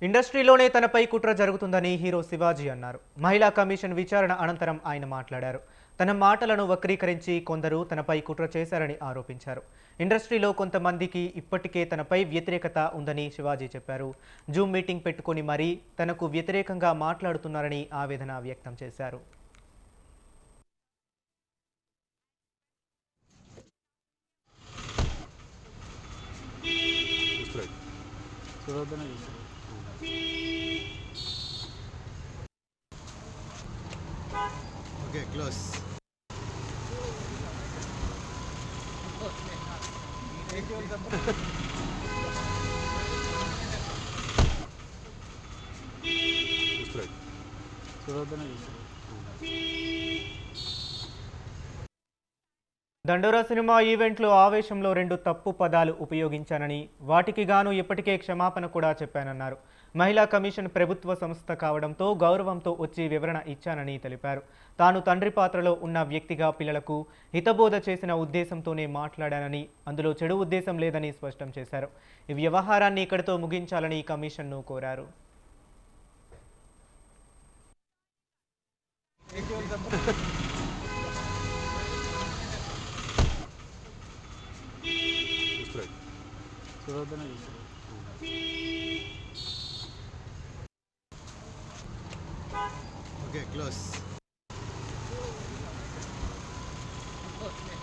ఇండస్ట్రీలోనే తనపై కుట్ర జరుగుతుందని హీరో శివాజీ అన్నారు. మహిళా కమిషన్ విచారణ అనంతరం ఆయన మాట్లాడారు. తన మాటలను వక్రీకరించి కొందరు తనపై కుట్ర చేశారని ఆరోపించారు. ఇండస్ట్రీలో కొంతమందికి ఇప్పటికే తనపై వ్యతిరేకత ఉందని శివాజీ చెప్పారు. జూమ్ మీటింగ్ పెట్టుకొని మరీ తనకు వ్యతిరేకంగా మాట్లాడుతున్నారని ఆవేదన వ్యక్తం చేశారు. Okay, close. దండోరా సినిమా ఈవెంట్లో ఆవేశంలో 2 తప్పు పదాలు ఉపయోగించానని, వాటికి గాను ఇప్పటికే క్షమాపణ కూడా చెప్పానన్నారు. మహిళా కమిషన్ ప్రభుత్వ సంస్థ కావడంతో గౌరవంతో వచ్చి వివరణ ఇచ్చానని తెలిపారు. తాను తండ్రి పాత్రలో ఉన్న వ్యక్తిగా పిల్లలకు హితబోధ చేసిన ఉద్దేశంతోనే మాట్లాడానని, అందులో చెడు ఉద్దేశం లేదని స్పష్టం చేశారు. ఈ వ్యవహారాన్ని ఇక్కడితో ముగించాలని కమిషన్ను కోరారు. Okay, close. Okay.